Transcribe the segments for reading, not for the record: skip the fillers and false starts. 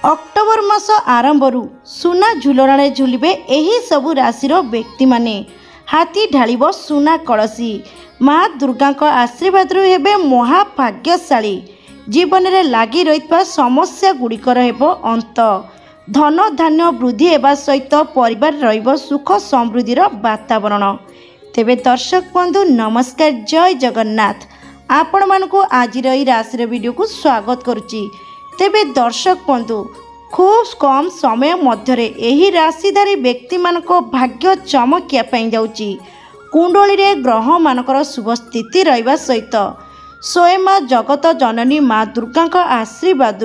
October मास आरंभरू सुना झुलणारे झुलिबे एही सबु राशि व्यक्ति माने। हाथी ढालिब सुना कलसी। माँ दुर्गा आशीर्वाद हेबे महाभाग्यशाली। जीवन में लगी रही समस्या गुड़िकर हेबो अंत। धन धान्य वृद्धि हेबा सहित परिवार रहिबो सुख समृद्धिर वातावरण। तेबे दर्शक बंधु नमस्कार, जय जगन्नाथ। आपण मानकु आज राशि वीडियो को स्वागत करुच्ची। तेबे दर्शक बंधु खूब कम समय मध्य एही राशिधारी व्यक्ति मानक भाग्य चमकिया पाई जाउची। कुंडली रे ग्रह मानकर शुभ स्थिति रहिबा सहित स्वयं जगत जननी माँ दुर्गा आशीर्वाद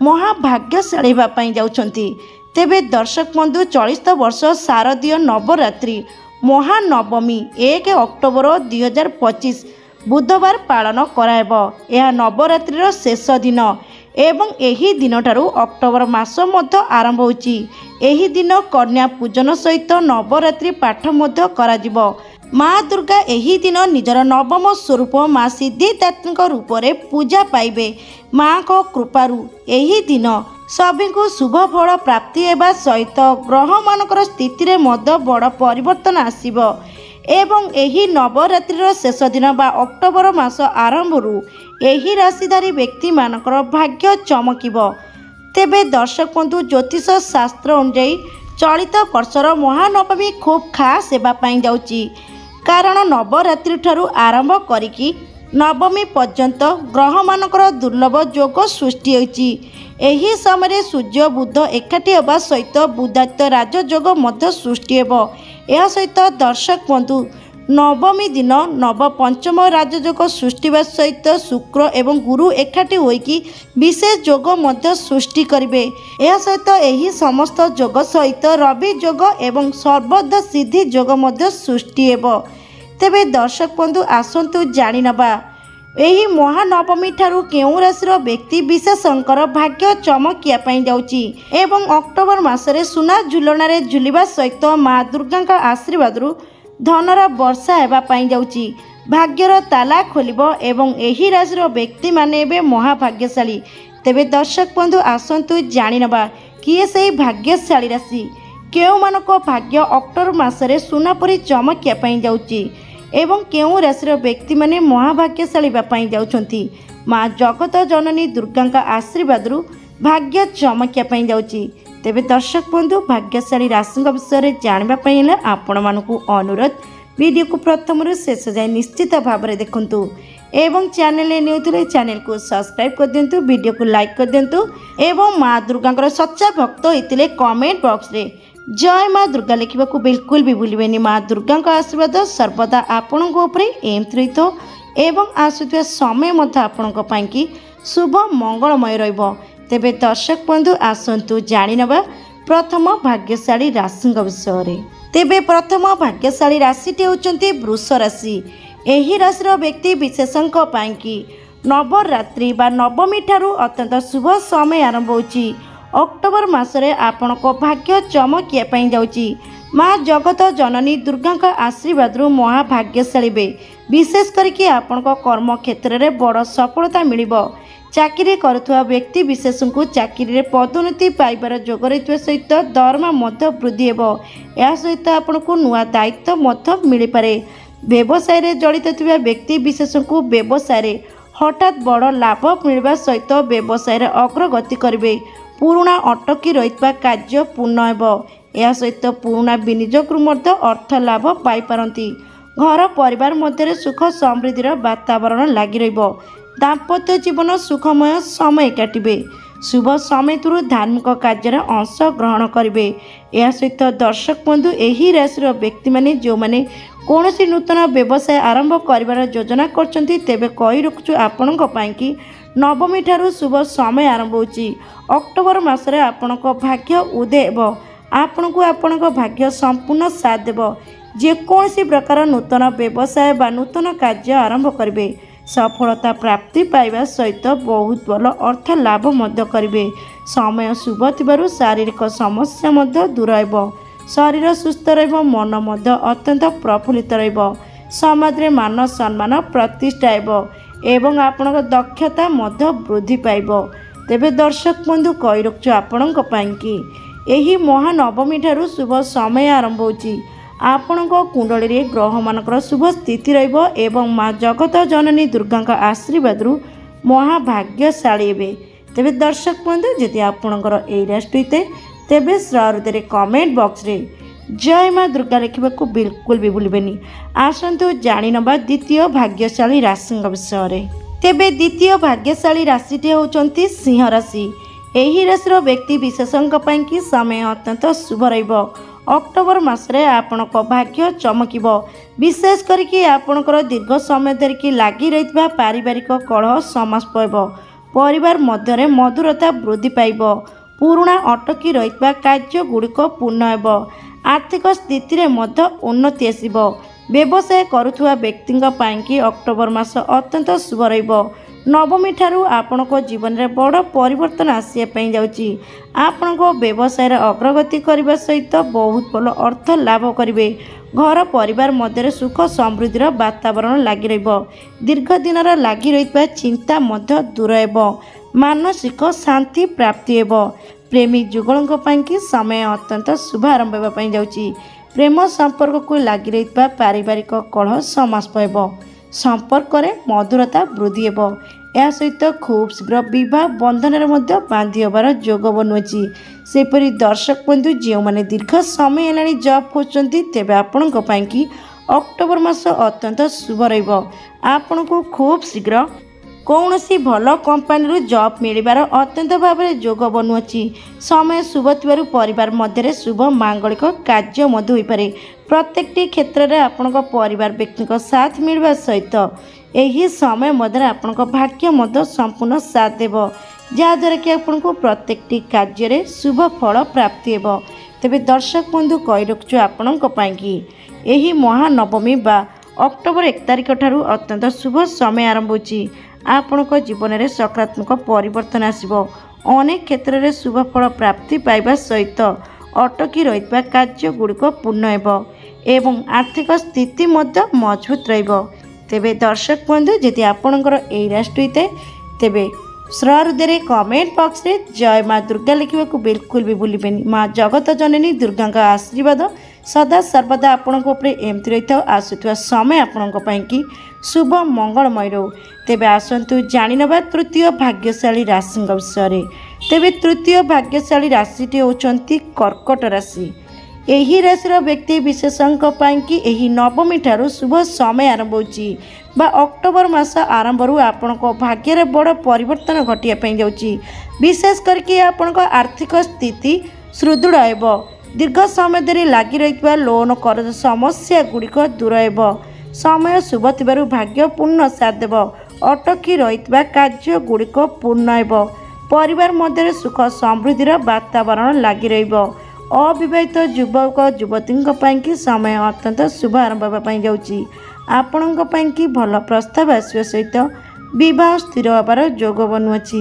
महाभाग्यशाली पाई जाउछंती। तेबे दर्शक बंधु 40 वर्ष शारदीय नवरात्रि महानवमी 1 अक्टोबर 2025 बुधवार पालन करायब। यह नवरात्रिर शेष दिन एवं एही दिन ठारू अक्टोबर मास मध्य आरंभ होची। एही दिन कन्या पूजन सहित नवरात्रि पाठ मध्य कराजिब। माँ दुर्गा एही दिन निजर नवम स्वरूप माँ सिद्धिदात्री रूप में पूजा पाइबे। माँ को कृपारू एही दिन सभी को शुभ फल प्राप्ति हेबा सहित ग्रह मानकर स्थिति रे मध्य बड़ परिवर्तन आसिब एवं एही नवरात्रिर शेष दिन बा अक्टोबर मास आरंभरू एही राशिधारी व्यक्ति मानकर भाग्य चमकिब। तेबे दर्शक बंधु ज्योतिष शास्त्र अनुଯାयी चलित वर्षर महानवमी खूब खास सेवा पाई जाउची। कारण नवरात्रि ठारू आरंभ करिकी नवमी पर्यंत ग्रह मानकर दुर्लभ योग सृष्टि होइची। एही समय सूर्य बुध एकाठी होगा सहित बुधादित्य राजयोग मध्य सृष्टि हेब। यह सहित दर्शक बंधु नवमी दिन नव पंचम राजयोग सृष्टि सहित शुक्र एवं गुरु एकाठी होइकी विशेष योग मध्य सृष्टि करिवे। यह सहित एही समस्त योग सहित रवि योग एवं सर्वदा सिद्धि योग मध्य सृष्टि हेब। तेबे दर्शक बंधु आसंतु जानि नबा एही महानवमी ठारू केउं राशिर व्यक्ति विशेषकर भाग्य चमकिया पाई जाउची एवं अक्टोबर मासरे सुना झुलणारे झुलिबा सहित माँ दुर्गा आशीर्वाद धनर वर्षा हेबा पाई जाउची। भाग्यर ताला खोलिबो एवं एही राशिर व्यक्ति माने एबे महाभाग्यशाली। तेबे दर्शक बंधु आसंतु जानि नबा किए सेही भाग्यशाली राशि। केउं मानक भाग्य अक्टोबर मासरे सुना परि चमकिया पाई जाउची एवं केउं राशिर व्यक्ति माने महाभाग्यशाली पाई जाउछंती। माँ जगत जननी दुर्गा आशीर्वाद भाग्य चमकिया पाई जाउची। तेबे दर्शक बंधु भाग्यशाली राशि विषय में जानापी आपण मानकु अनुरोध वीडियो को प्रथम शेष जाए निश्चित भाव में देखंतु एवं चैनल न्यू थे चैनल को सब्सक्राइब कर दिंतु, वीडियो को लाइक कर दिंतु एवं माँ दुर्गा सच्चा भक्त होते कमेंट बॉक्स रे जय माँ दुर्गा लिखा बिल्कुल भी भूलें। माँ दुर्गा आशीर्वाद सर्वदा आपण एमती रही तो एवं आसुवा समय आपण की शुभ मंगलमय रहिबो। तेबे दर्शक बंधु आसंतु जानि नबा प्रथम भाग्यशाली राशि विषय। तेबे प्रथम भाग्यशाली राशिटी होउचंती वृष राशि। एही राशिर व्यक्ति विशेषंक पाइकी नवरात्रि बा नवमी ठारू अत्यंत शुभ समय आरंभ होची। अक्टोबर मासरे आपनको भाग्य चमकिया पाई जाउची। माँ जगत जननी दुर्गा आशीर्वाद महाभाग्यशाली बे। विशेष करके आपनको कर्म क्षेत्र में बड़ सफलता मिलिबो। चाकरी करुवा व्यक्ति विशेष को चाकरी रे पदोन्नति पाइबार जोग रही सहित दरमा मध्य वृद्धि हेबो। या सहित आपको नुआ दायित्व मध्य मिल पारे। व्यवसाय रे जड़ित थिबा व्यक्ति विशेष को व्यवसाय रे हठात बड़ लाभ मिलवा सहित व्यवसाय रे अग्रगति करिवे। पुराणा अटकी रहितबा कार्य पूर्ण हेबो। या सहित पुराणा विनियोग मध्य अर्थ लाभ पाई पारंती। घर परिवार मध्य सुख समृद्धिर वातावरण लगी रहिबो। दाम्पत्य जीवन सुखमय समय काटिबे। शुभ समय धार्मिक कार्य अंश ग्रहण करेंगे। यह सहित दर्शक बंधु एही राशि व्यक्ति माने जो माने कौनसी नूतन व्यवसाय आरंभ कर योजना करछंती तेबे कही रखुछु आपणक पाई कि नवमी ठारू शुभ समय आरंभ होची। अक्टोबर मासरे आपणक भाग्य उदय हेबो। आपणको आपणक भाग्य संपूर्ण साथ देबो। जेकोसी प्रकार नूतन व्यवसाय बा नूतन कार्य आरंभ करेंगे। सफलता प्राप्ति पाइबा सहित बहुत भल अर्थ लाभ मध्य करेंगे। समय शुभ थिबारु शारीरिक समस्या मध्य दूर हेबो। शरीर सुस्थ रहिबो। मन मध्य अत्यंत प्रफुल्लित रहिबो। समाज रे मान सम्मान प्रतिष्ठा हेबो एवं आपणक दक्षता मध्य वृद्धि पाइबो। तेबे दर्शक बंधु कही रखुछु आपणक पाइंकी एही महानवमी ठारू शुभ समय आरंभ होची। आपणक कुंडली रे ग्रह मानकर शुभ स्थिति रहिबो एवं माँ जगत जननी दुर्गा का आशीर्वाद रु महाभाग्यशाली हेबे। तेबे दर्शक बंधु जदि आपणकर एई राशि होते तेबे श्रहृदय कमेंट बॉक्स रे जय माँ दुर्गा लिखा बिल्कुल भी भूलबेनी। आसतु जानी नबा द्वितीय भाग्यशाली राशि विषय। तेबे द्वितीय भाग्यशाली राशिटी होउचंती सिंह राशि। एही राशिर व्यक्ति विशेषଙ୍କ ପାଇଁ कि समय अत्यंत शुभ रहिबो। अक्टोबर मासरे आपणक भाग्य चमकिबो। विशेष करिकि आपणकर दीर्घ समय धरिकी लागी रहितबा पारिवारिक कलह समाप्त होइबो। परिवार मध्यरे मधुरता वृद्धि पाइबो। पुराणा अटकी रहितबा कार्य गुड़िक पूर्ण हेबो। आर्थिक स्थिति रे मध्य उन्नति आसिबो। व्यवसाय करुथुवा व्यक्तिଙ୍କ ପାଇଁ कि अक्टोबर मास अत्यंत शुभ रहिबो। नवमी ठारू आपणक जीवन रे बड़ परिवर्तन आसिया पई जाउची। आपणक व्यवसाय रे अग्रगति करबा सहित बहुत भल अर्थ लाभ करिवे। घर परिवार मध्य सुख समृद्धिर वातावरण लागि रहिबो। दीर्घ दिन लागि रहितबा चिंता मध्य दूर हेबो। मानसिक शांति प्राप्ति हेबो। प्रेमी जुगलଙ୍କ ପାଇଁ कि समय अत्यंत शुभ आरंभ हेबा पई जाउची। प्रेम संपर्क को लागि रहितबा पारिवारिक कलह समाप्त हेबो। संपर्क रे मधुरता वृद्धि हेबो। या सहित खूब शीघ्र विवाह बंधन रे मध्य बांधि होबार योग बनुची। सेपरि दर्शक बंधु जो माने दीर्घ समय हेलाणी जॉब खोजचंती तेबे आपणक ପାଇଁ कि अक्टोबर मास अत्यंत शुभ रहिबो। आपणको खूब शीघ्र कौनसी भल कंपानी जॉब मिलबार अत्यंत भाव में योग बनुची। समय शुभ थिबारु परिवार मध्य शुभ मांगलिक कार्य मध्य होई पारे। प्रत्येक क्षेत्र में आपण परिवार व्यक्ति साथ मिलवा सहित यही समय मध्य आपण भाग्य मध्य संपूर्ण साथ देव जहाद्वारा कि आपण प्रत्येक कार्य में शुभ फल प्राप्ति हेब। तेबे दर्शक बंधु कही रखुछु आपणक ପାଇଁ कि एही महानवमी बा अक्टोबर 1 तारिख ठारू अत्यंत शुभ समय आरंभ होची। आपणक जीवन में सकारात्मक परिवर्तन आसिबो। अनेक क्षेत्र में शुभ फल प्राप्ति पाइबा सहित अटकी रहितबा कार्य गुड़िक पूर्ण हेबो एवं आर्थिक स्थिति मध्य मजबूत रहिबो। तेबे दर्शक बंधु यदि आपणकर एई राशि होते तेबे श्रहृदय कमेंट बॉक्स रे जय माँ दुर्गा लिखा बिल्कुल भी भूलबेनी। माँ जगत जननी दुर्गा का आशीर्वाद सदा सर्वदा आपणक उपरे एमती रही था। आसुवा समय आपणक ପାଇଁ कि शुभ मंगलमय रो। तेबे आसतु जानी नबा तृतीय भाग्यशाली राशि विषय। तेबे तृतीय भाग्यशाली राशिटी होउचंती कर्कट राशि। एही राशिर व्यक्ति विशेषଙ୍କ ପାଇଁ कि एही नवमी ठारू शुभ समय आरंभ होची बा अक्टोबर मास आरंभ रु आपणक भाग्य रे बड़ परिवर्तन घटिया पई जाउची। विशेष करके आपणक आर्थिक स्थिति सुदृढ़ हेबो। दीर्घ समय धरि लागि रहितबा लोन कर्ज समस्या गुड़िक दूर हेबो। समय शुभ थिबारु भाग्य पूर्ण साथ देव। अटकी रहितबा कार्य गुड़िक पूर्ण हेबो। परिवार मध्य सुख समृद्धिर वातावरण लागि रहिबो। अविवाहित युवक युवतीଙ୍କ ପାଇଁ कि समय अत्यंत शुभ आरंभ हेबा पई जाउची। आपणଙ୍କ ପାଇଁ कि भल प्रस्ताव आसिବା सहित विवाह स्थिर होबार योग बनुअछि।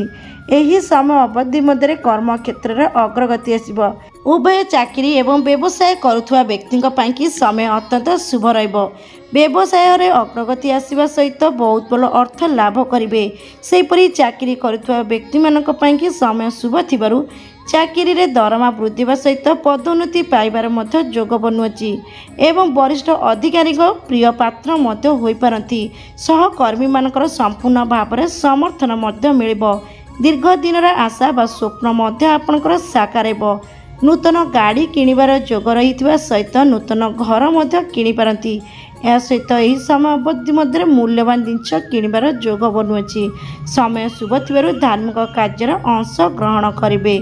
एही समय अवधि मध्य कर्म क्षेत्र में अग्रगति आसिबो। उभय चाकरी एवं व्यवसाय करुथुवा व्यक्तिଙ୍କ ପାଇଁ कि समय अत्यंत शुभ रहिबो। व्यवसाय रे अग्रगति आसिबा सहित बहुत भल अर्थ लाभ करिवे। सेपरि चाकरी करुथुवा व्यक्ति मानक ପାଇଁ कि समय शुभ थिबारु चाकरी रे दरमा वृद्धि सहित पदोन्नति पाइबार मध्य योग बनुअछि एवं वरिष्ठ अधिकारी प्रिय पात्र मध्य होई पारंती। सहकर्मी मानकर संपूर्ण भाव में समर्थन मध्य मिलिबो। दीर्घ दिन आशा बा स्वप्न मध्य आपणकर साकार हेबो। नूतन गाड़ी किणिबार योग रही सहित नूतन घर मध्य किणी पारंती। या सहित यही समय अवधि मध्य मूल्यवान जिनिस किणिबार योग बनुअछि। समय शुभ थिबारु धार्मिक कार्यर अंश ग्रहण करिवे।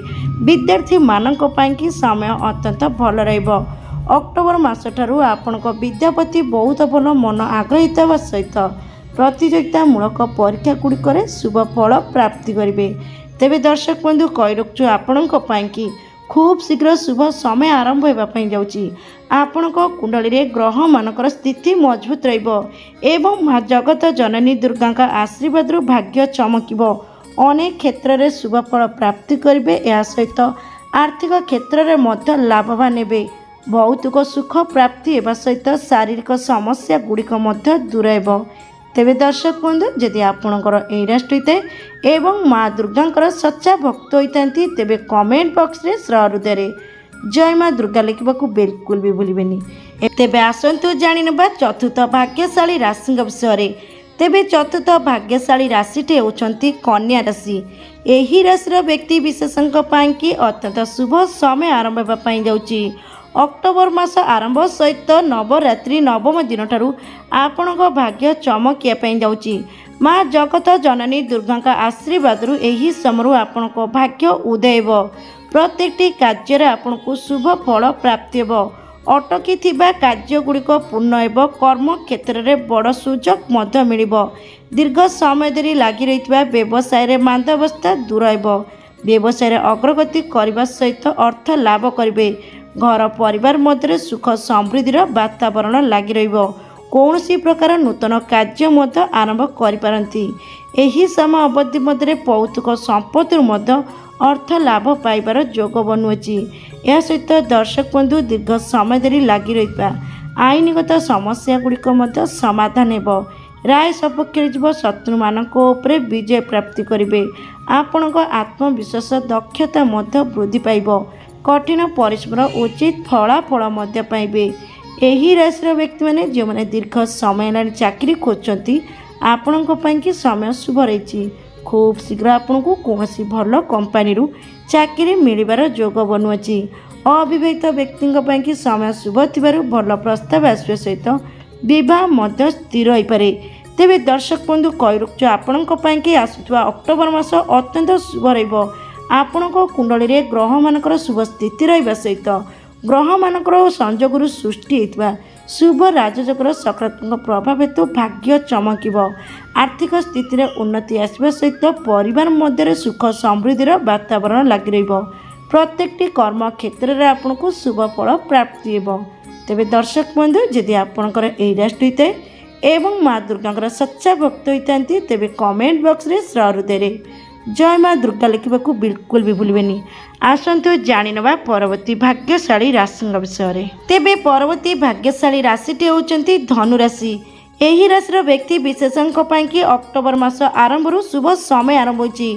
विद्यार्थी मानक ପାଇଁ कि समय अत्यंत भल रहिबो। अक्टोबर मास ठारू आपणक विद्या प्रति बहुत भल मन आग्रहित हेबा सहित प्रतियोगितामूलक परीक्षा गुड़िक शुभ फल प्राप्ति करिवे। तेबे दर्शक बंधु कही रखुछु आपणक ପାଇଁ कि खूब शीघ्र शुभ समय आरंभ हेबा पई जाउची। आपणक कुंडली रे ग्रह मानकर स्थिति मजबूत रहिबो एवं माँ जगत जननी दुर्गा का आशीर्वाद रु भाग्य चमकिबो। अनेक क्षेत्र में शुभ फल प्राप्ति करिवे। या सहित आर्थिक क्षेत्र में मध्य लाभवान हेबे। भौतिक सुख प्राप्ति हेबा सहित शारीरिक समस्या गुड़िक मध्य दूर हेबो। तेबे दर्शक बंधु जदि आपणकर यही राशि होता एवं माँ दुर्गा सच्चा भक्त होता तेबे कमेंट बॉक्स रे हृदय जय माँ दुर्गा लिखा बिल्कुल भी भूलें। तेबे आसतु जाणिनेबा चतुर्थ भाग्यशाली राशि विषय। तेबे चतुर्थ भाग्यशाली राशिटे होती कन्या राशि। यही राशि व्यक्ति विशेषों कि अत्यंत शुभ समय आरंभ होगापाई जाऊँगी। अक्टोबर मास आरंभ सहित नवरात्रि नवम दिन ठारू आपण भाग्य चमकियापाई जाऊँगी। माँ जगत जननी दुर्गा आशीर्वाद यही समय आपण भाग्य उदय हो। प्रत्येक कार्य आपन को शुभ फल प्राप्ति हो। अटकी थिबा कार्यगुड़िक पूर्ण हो। कर्म क्षेत्र में बड़ सुजोग मिल। दीर्घ समय धरी लगी रही व्यवसाय मांदावस्था दूर हो। व्यवसाय अग्रगति करने सहित अर्थ लाभ करेंगे। घर परिवार मध्य सुख समृद्धि वातावरण लगी रहिबो। कौनसी प्रकार नूतन कार्य आरंभ करिपारंती। एही समय अवधि मध्य पौतुक संपत्ति अर्थ लाभ पाइबार जोग बनुअछि। यह सहित दर्शक बंधु दीर्घ समय धरी लगी रही आईनगत समस्या गुड़िक समाधान हो। राय सपक्ष शत्रु मानक विजय प्राप्ति करेंगे। आपण आत्मविश्वास दक्षता वृद्धि पाइब। कठिन परिश्रम उचित फलाफल पाइबे। यही राशि व्यक्ति मैंने जो मैंने दीर्घ समय चाकरी खोजती आपण समय शुभ रही। खूब शीघ्र आपन को कौन भल कंपानी चाकरी मिलबार जोग बनुअछि। अविवाहित व्यक्ति समय शुभ थिबारु भल प्रस्ताव आसवा सहित बह स्थिर हो पारे। तेबे दर्शक बंधु कही रखु आपण आसुवा अक्टोबर मास अत्यंत शुभ रहिबो। आपण कुंडली रे ग्रह मानकर शुभ स्थिति रहिबा सहित ग्रह मानकर संजोगरु सृष्टि होइतबा शुभ राजयोगर सकारात्मक प्रभाव हेतु भाग्य चमकिब। आर्थिक स्थिति रे उन्नति आसवा सहित परिवार मध्य सुख समृद्धि वातावरण लगी रहिबो। प्रत्येक कर्म क्षेत्र में आपन को शुभ फल प्राप्ति हो। तेबे दर्शक बंधु जदि आपणकर यही राशि होता एवं माँ दुर्गा सच्चा भक्त होता तेबे कमेंट बॉक्स रे हृदय जय माँ दुर्गा लिखा बिल्कुल भी भूलें। आसतु जाणिनेबा परवर्ती भाग्यशाली राशि विषय। तेबे परवर्ती भाग्यशाली राशिटी होती धनु राशि। यही राशि व्यक्ति विशेषों कि अक्टोबर मास आरंभ शुभ समय आरंभ होगी।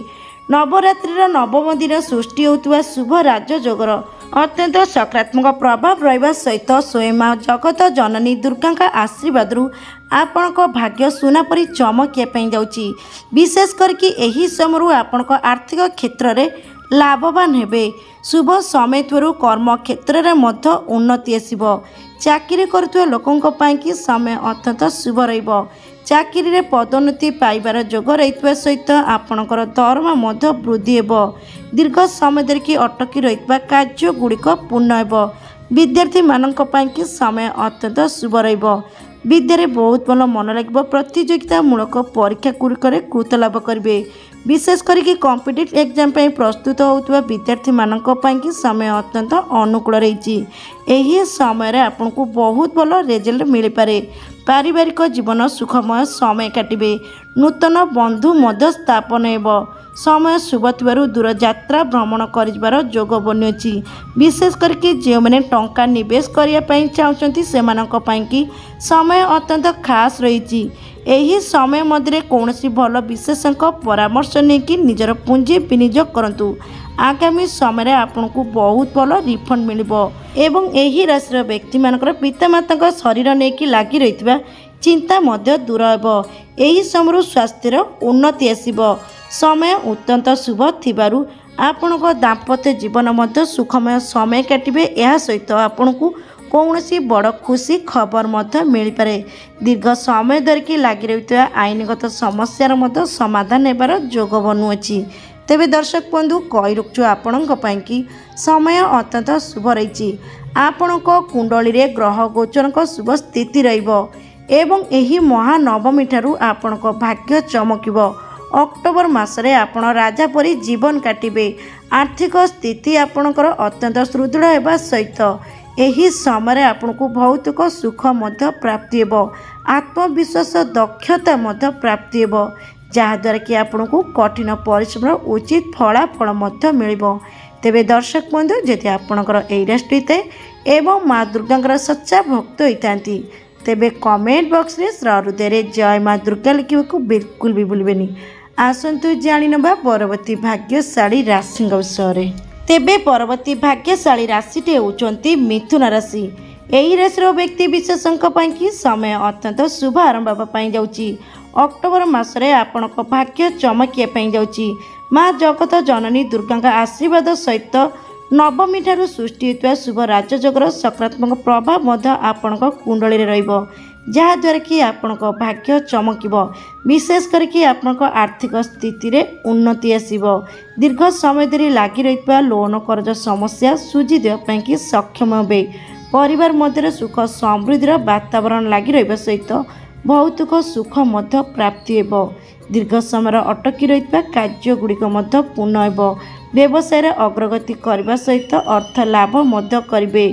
नवरात्रि नवम दिन सृष्टि होता शुभ राजयोगर अत्यंत सकारात्मक प्रभाव रहा सहित स्वयं माँ जगत जननी दुर्गा आशीर्वाद आपण भाग्य सुना परी चमकियापाई जाऊँगी। विशेष करके यही समय आपण आर्थिक क्षेत्र में लाभवान हेबे। शुभ समय कर्म क्षेत्र में उन्नति आसब। चाकरी करुवा लोकों कि समय अत्यंत शुभ रहिबो। चाकरी रे पदोन्नति पाइबार जोग रही सहित आपणकर दरमा वृद्धि हो। दीर्घ समय धरिकी अटकी रही कार्य गुड़िक पूर्ण हो। विद्यार्थी मानक कि समय अत्यंत शुभ रहिबो। विद्यारे बहुत भल मन लगे। प्रतियोगितामूलक परीक्षा गुड़िक कृत लाभ करेंगे। विशेष करके कॉम्पिटिटिव एग्जाम प्रस्तुत होता विद्यार्थी मानक कि समय अत्यंत अनुकूल रही। यही समय आपन को बहुत भल रिजल्ट मिल पारे। पारिवारिक जीवन सुखमय समय काटिबे। नूतन बंधु मध्य स्थापन हो। समय शुभ थिबारु दूर यात्रा भ्रमण कर जोग बनुअछि। विशेष करके जो मैंने टंका निवेश करने चाहते से समय अत्यंत खास रही। यही समय मध्य कौन भल विशेषज्ञ परामर्श नहीं निजर पुंजी विनियोग करंतु। आगामी समय आपन को बहुत भल रिफंड मिल। एवं यही राशि व्यक्ति मानकर पितामाता शरीर नहीं लगी रही चिंता दूर हो। यही समय स्वास्थ्यर उन्नति आसब। समय अत्यंत शुभ थिबारु आपण दाम्पत्य जीवन मध्य सुखमय समय काटिबे। यह सहित आपण को कौन बड़ खुशी खबर मिल पारे। दीर्घ समय धरिकी लगी रही आईनगत समस्या समाधान होबार जोग बनुअछि। तेबे दर्शक बंधु कही रखु आपण कि समय अत्यंत शुभ रही। आपण कुंडली रे ग्रह गोचर शुभ स्थिति रहिबो एवं एही महानवमी ठारू आपण भाग्य चमकिब। अक्टोबर मासरे आपण राजा परी जीवन काटिबे। आर्थिक स्थिति आपणकर अत्यंत सुदृढ़ होगा सहित यही समय आपन को भौतिक सुख प्राप्ति हो। आत्मविश्वास दक्षता प्राप्ति हो जहाद्वारा कि आपन को कठिन परिश्रम उचित फलाफल मिल। तेबे दर्शक बंधु जदि आपणकर यही राशि एवं माँ दुर्गा सच्चा भक्त होता तेबे कमेंट बॉक्स रे हृदय जय माँ दुर्गा लिखा बिल्कुल भी भूलें। आसतु जाणीनवा परवर्ती भाग्यशाली राशि विषय। तेबे परवर्ती भाग्यशाली राशिटी होउचंती मिथुन राशि। यही राशि व्यक्ति विशेषों की समय अत्यंत शुभ आरंभ होगापाई जाउची। अक्टोबर मासरे आपणक भाग्य चमकिया जाउची। माँ जगत जननी दुर्गा आशीर्वाद सहित नवमी ठारू सृष्टि होता शुभ राजयोगर सकारात्मक प्रभाव मध्य आपणक कुंडली रहिबो, जहाँद्वारा कि आपणक भाग्य चमकिब। विशेष करके आपणक आर्थिक स्थिति रे उन्नति आसिबो। दीर्घ समय धरी लागी रहितबा लोन कर्ज समस्या सुझी देवाई कि सक्षम हेबे। परिवार मध्य सुख समृद्धिर वातावरण लागी रहिबा सहित भौतिक सुख मध्य प्राप्ति हेबो। दीर्घ समय अटकी रहितबा कार्य गुड़िक मध्य पूर्ण हेबो। व्यवसाय रे अग्रगति करने सहित अर्थ लाभ मध्य करिवे।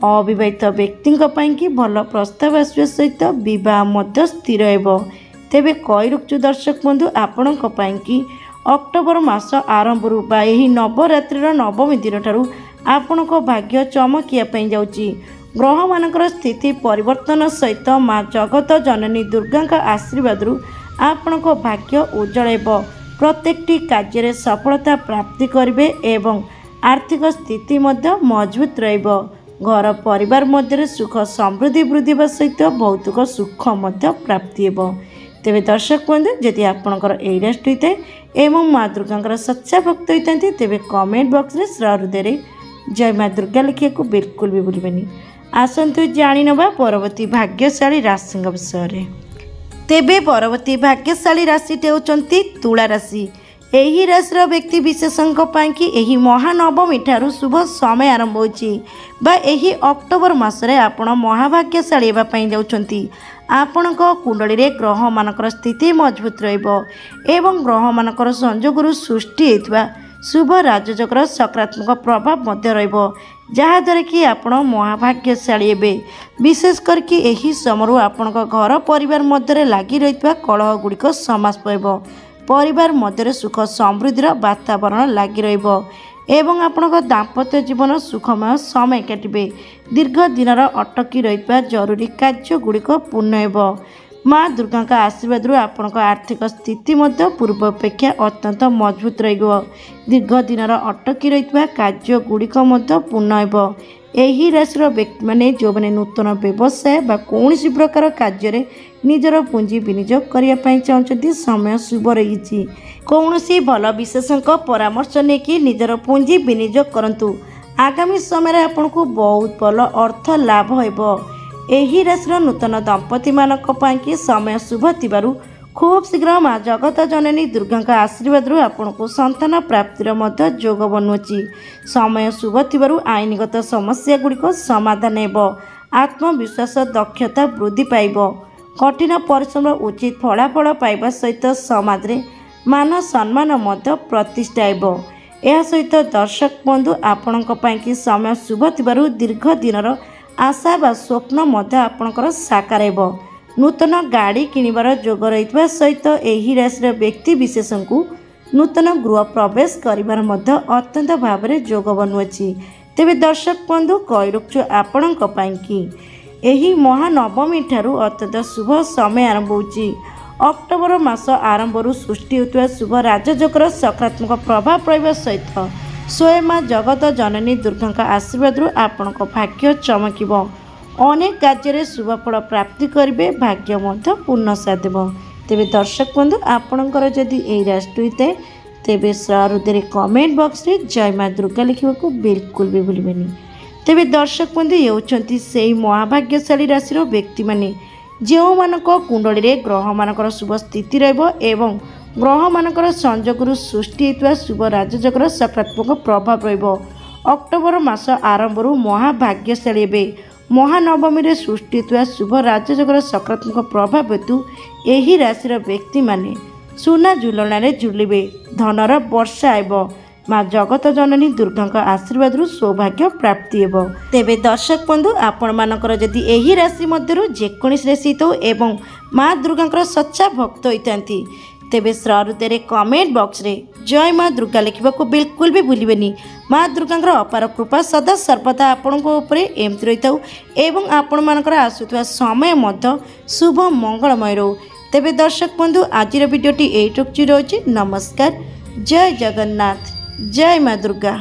अविवाहित व्यक्ति कि भल प्रस्ताव आसवा सहित बह मध्य स्थिर हेबो। तेबे कईरुक्चु दर्शक बंधु आपण कि अक्टोबर मास आरंभ यही नवरात्रिर नवमी दिन ठारू आपणक भाग्य चमकिया जाउची। ग्रह मानकर स्थिति परिवर्तन सहित माँ जगत जननी दुर्गा आशीर्वाद आपणक भाग्य उज्जवल हेबो। प्रत्येकटी कार्य सफलता प्राप्ति करेंगे एवं आर्थिक स्थिति मध्य मजबूत रहिबो। घर परिवार मध्य सुख समृद्धि वृद्धि सहित भौतिक सुख मध्य प्राप्ति हेबो। तेबे दर्शक बंधु जदि आपणकर एई राशि होता है एवं माँ दुर्गा सच्चा भक्त होता तेबे कमेंट बॉक्स रे हृदय जय माँ दुर्गा लिखा बिल्कुल भी भूलें। आसतु जाणीनवा परवर्ती भाग्यशाली राशि विषय। तेबे परवर्ती भाग्यशाली राशिटी होउचंती तुला राशि। यही राशि व्यक्ति विशेषों कि यही महानवमी ठारू शुभ समय आरंभ होची बा यही अक्टोबर मासरे आपण महाभाग्यशाली हेबाई जाउछंती। आपणक कुंडली रे ग्रह मानकर स्थिति मजबूत रहिबो एवं ग्रह मानकर संयोगरु सृष्टि होइतबा शुभ राजयोगर सकारात्मक प्रभाव मध्य रहिबो, जहाँद्वारा कि आपण महाभाग्यशाली हेबे। विशेष करके यही समय आपणक घर परिवार मध्य लागी रहितबा कलह गुड़िक समाप्त हेबो। परिवार मध्य सुख समृद्धिर वातावरण लागी रहिबो एवं आपणक दाम्पत्य जीवन सुखमय समय काटिबे। दीर्घ दिनर अटकी रहितबा जरूरी कार्य गुड़िक पूर्ण हेबो। माँ दुर्गा आशीर्वाद आपणक आर्थिक स्थिति मध्य पूर्व अपेक्षा अत्यंत मजबूत रहिबो। दीर्घ दिनर अटकी रहितबा कार्य गुड़िक मध्य पूर्ण हेबो। यही राशि व्यक्ति माने जो माने नूतन व्यवसाय बा कौनसी प्रकार कार्य निजर पुंजी विनियोग करने चाहते समय शुभ रही। कौनसी भल विशेषज्ञ परामर्श लेकिन निजर पुंजी विनियोग करंतु। आगामी समय आपको बहुत भल अर्थ लाभ हेबो। यही राशि नूतन दंपति मानक कि समय शुभ थिबारु खूब शीघ्र माँ जगत जननी दुर्गा आशीर्वाद आपको संतान प्राप्तिर मध्य जोग बनुची। समय शुभ थिबारु आईनगत समस्या गुड़िक समाधान हेबो। आत्मविश्वास दक्षता वृद्धि पाइबो। कठिन परिश्रम उचित फलाफल पाइबा सहित समाज रे मान सम्मान मध्य प्रतिष्ठा हेबो। यह सहित दर्शक बंधु आपणक कि समय शुभ थिबारु दीर्घ दिनर आशा बा स्वप्न मध्य आपणकर साकार हेबो। नूतन गाड़ी किणवार जोग रही सहित यही राशि व्यक्ति विशेषों को नूतन गृह प्रवेश करिवार मध्य अत्यंत भाव में जोग बनुअछि। तेबे दर्शक बंधु कईरुक्चु आपणक कि यही महानवमी ठारू अत्यंत शुभ समय आरंभ होची। अक्टोबर मास आरंभ सृष्टि होता शुभ राजयोगर सकारात्मक प्रभाव रहिबा सहित स्वयं माँ जगत जननी दुर्गा आशीर्वाद आपणक भाग्य चमकिब। अनेक कार्य शुभफल प्राप्ति करेंगे। भाग्य मध्य पूर्ण साधब। तेबे दर्शक बंधु आपणकर जदि यही राशि होता है तेबे हृदय कमेंट बॉक्स रे जय माँ दुर्गा लिखा बिल्कुल भी भूलें। तेबे दर्शक बंधु ये होउचंती सेही महाभाग्यशाली राशि व्यक्ति माने जो मानक कुंडली रे ग्रह मानकर शुभ स्थिति रहिबो एवं ग्रह मानकर संयोगरु सृष्टि होइतबा शुभ राजयोगर सकारात्मक प्रभाव रहिबो। अक्टोबर मास आरंभ महाभाग्यशाली हेबे। महानवमी रे सृष्टि होइतबा शुभ राजयोगर सकारात्मक प्रभाव हेतु यही राशि व्यक्ति माने सुना झुलना झुलिबे। धनर वर्षा हेबो। माँ जगत जननी दुर्गा आशीर्वाद सौभाग्य प्राप्ति हेबो। तेबे दर्शक बंधु आपण मानकर जदि यही राशि मध्यरु जेकोनिस राशि तो एवं माँ दुर्गा सच्चा भक्त होइतांती तेबे हृदय कमेंट बॉक्स रे जय माँ दुर्गा लिखा बिल्कुल भी भूलें। माँ दुर्गा अपार कृपा सदा सर्वदा आपण एमती रही था एवं आपण मानकर आसुवा समय शुभ मंगलमय रो। तेबे दर्शक बंधु आज भिडियोटी यही रोचे। नमस्कार, जय जगन्नाथ, जय माँ दुर्गा।